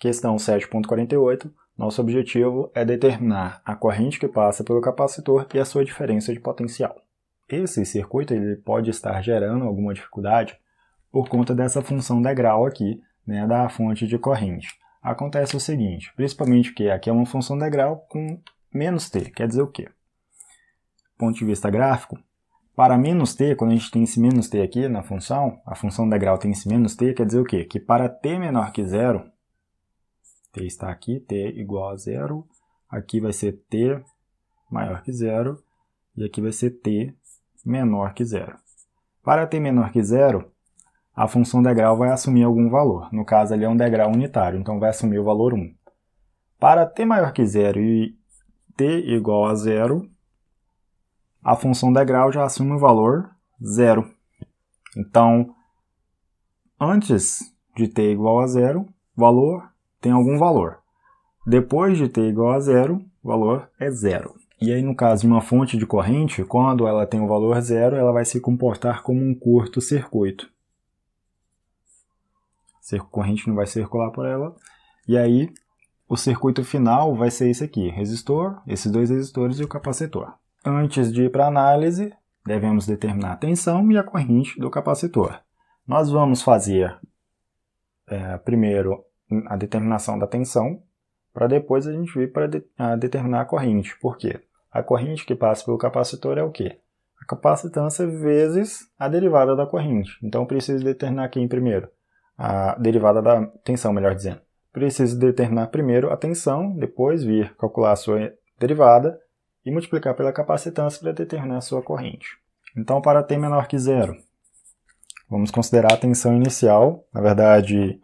Questão 7.48. Nosso objetivo é determinar a corrente que passa pelo capacitor e a sua diferença de potencial. Esse circuito ele pode estar gerando alguma dificuldade por conta dessa função degrau aqui, né, da fonte de corrente. Acontece o seguinte, principalmente que aqui é uma função degrau com menos t, quer dizer o quê? Do ponto de vista gráfico, para menos t, quando a gente tem esse menos t aqui na função, a função degrau tem esse menos t, quer dizer o quê? Que para t menor que zero, t está aqui, t igual a zero, aqui vai ser t maior que zero, e aqui vai ser t menor que zero. Para t menor que zero, a função degrau vai assumir algum valor. No caso, ali é um degrau unitário, então vai assumir o valor 1. Para t maior que zero e t igual a zero, a função degrau já assume o valor 0. Então, antes de t igual a zero, valor tem algum valor. Depois de t igual a zero, o valor é 0. E aí, no caso de uma fonte de corrente, quando ela tem o valor 0, ela vai se comportar como um curto-circuito. A corrente não vai circular por ela. E aí, o circuito final vai ser esse aqui, resistor, esses dois resistores e o capacitor. Antes de ir para a análise, devemos determinar a tensão e a corrente do capacitor. Nós vamos fazer primeiro a determinação da tensão, para depois a gente vir para determinar a corrente. Por quê? A corrente que passa pelo capacitor é o quê? A capacitância vezes a derivada da corrente. Então, preciso determinar quem primeiro? A derivada da tensão, melhor dizendo. Preciso determinar primeiro a tensão, depois vir calcular a sua derivada e multiplicar pela capacitância para determinar a sua corrente. Então, para t menor que zero, vamos considerar a tensão inicial, na verdade,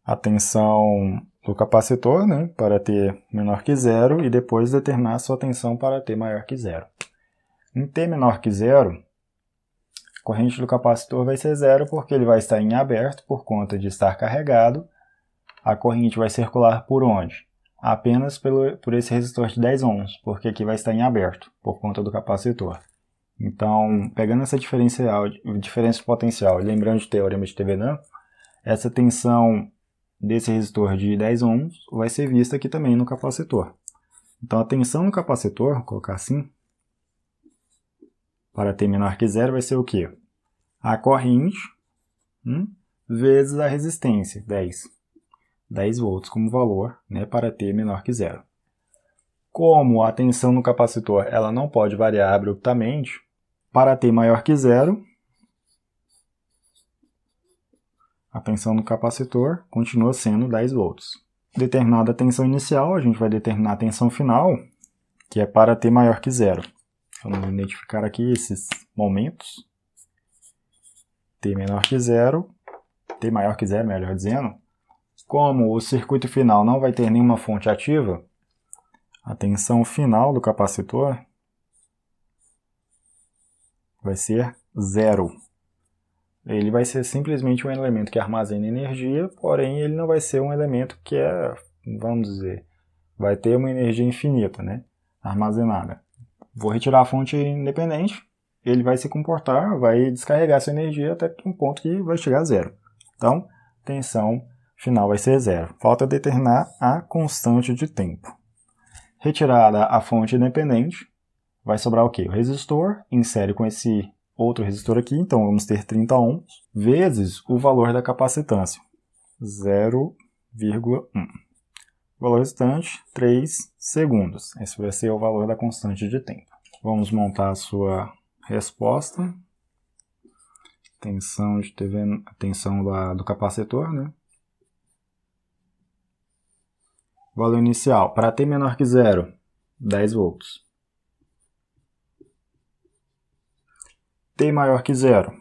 a tensão do capacitor, né, para t menor que zero, e depois determinar a sua tensão para t maior que zero. Em t menor que zero, a corrente do capacitor vai ser zero porque ele vai estar em aberto por conta de estar carregado. A corrente vai circular por onde? Apenas por esse resistor de 10 ohms, porque aqui vai estar em aberto por conta do capacitor. Então, pegando essa diferença de potencial e lembrando do teorema de Thevenin, essa tensão desse resistor de 10 ohms vai ser vista aqui também no capacitor. Então, a tensão no capacitor, vou colocar assim, para t menor que zero, vai ser o quê? A corrente vezes a resistência, 10 volts como valor, né, para t menor que zero. Como a tensão no capacitor ela não pode variar abruptamente, para t maior que zero, a tensão no capacitor continua sendo 10 volts. Determinada a tensão inicial, a gente vai determinar a tensão final, que é para t maior que zero. Vamos identificar aqui esses momentos. T menor que zero, t maior que zero, melhor dizendo. Como o circuito final não vai ter nenhuma fonte ativa, a tensão final do capacitor vai ser 0. Ele vai ser simplesmente um elemento que armazena energia, porém ele não vai ser um elemento que vamos dizer, vai ter uma energia infinita, né, armazenada. Vou retirar a fonte independente, ele vai se comportar, vai descarregar essa energia até um ponto que vai chegar a 0. Então, tensão final vai ser 0. Falta determinar a constante de tempo. Retirada a fonte independente, vai sobrar o quê? O resistor em série com esse outro resistor aqui, então vamos ter 30 ohms, vezes o valor da capacitância, 0,1. O valor restante, 3 segundos. Esse vai ser o valor da constante de tempo. Vamos montar a sua resposta. Tensão do capacitor, né? Valor inicial, para t menor que zero, 10 volts. T maior que zero,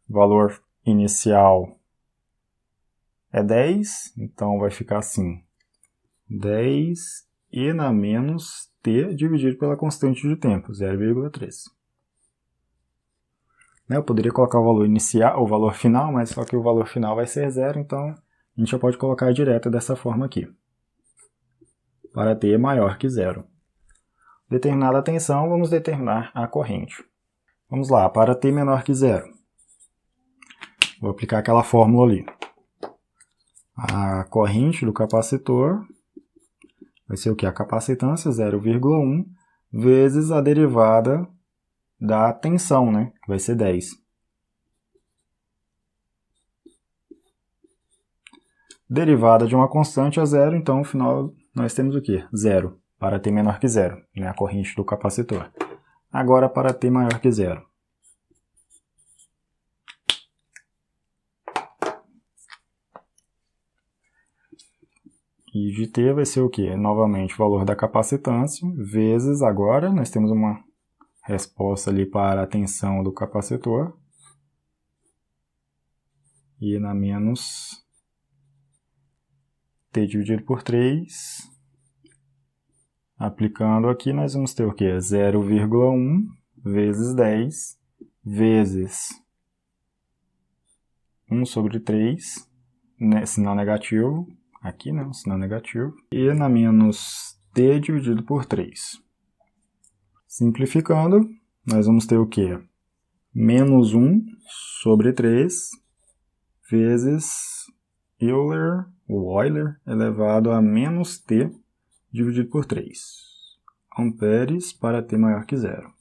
valor inicial é 10, então vai ficar assim, 10 e na menos t dividido pela constante de tempo, 0,3. Eu poderia colocar o valor inicial, o valor final, mas só que o valor final vai ser 0, então a gente já pode colocar direto dessa forma aqui. Para t maior que zero. Determinada a tensão, vamos determinar a corrente. Vamos lá, para t menor que zero. Vou aplicar aquela fórmula ali. A corrente do capacitor vai ser o que? A capacitância 0,1 vezes a derivada da tensão, né? Que vai ser 10. Derivada de uma constante é zero, então no final nós temos o quê? Zero, para t menor que zero, né? A corrente do capacitor. Agora para t maior que zero. E de t vai ser o quê? Novamente o valor da capacitância, vezes agora, nós temos uma resposta ali para a tensão do capacitor. E na menos t dividido por 3. Aplicando aqui, nós vamos ter o quê? 0,1 vezes 10 vezes 1 sobre 3, né, sinal negativo, aqui, né, sinal negativo, e na menos t dividido por 3. Simplificando, nós vamos ter o quê? Menos 1 sobre 3 vezes Euler elevado a menos t dividido por 3. Amperes para t maior que zero.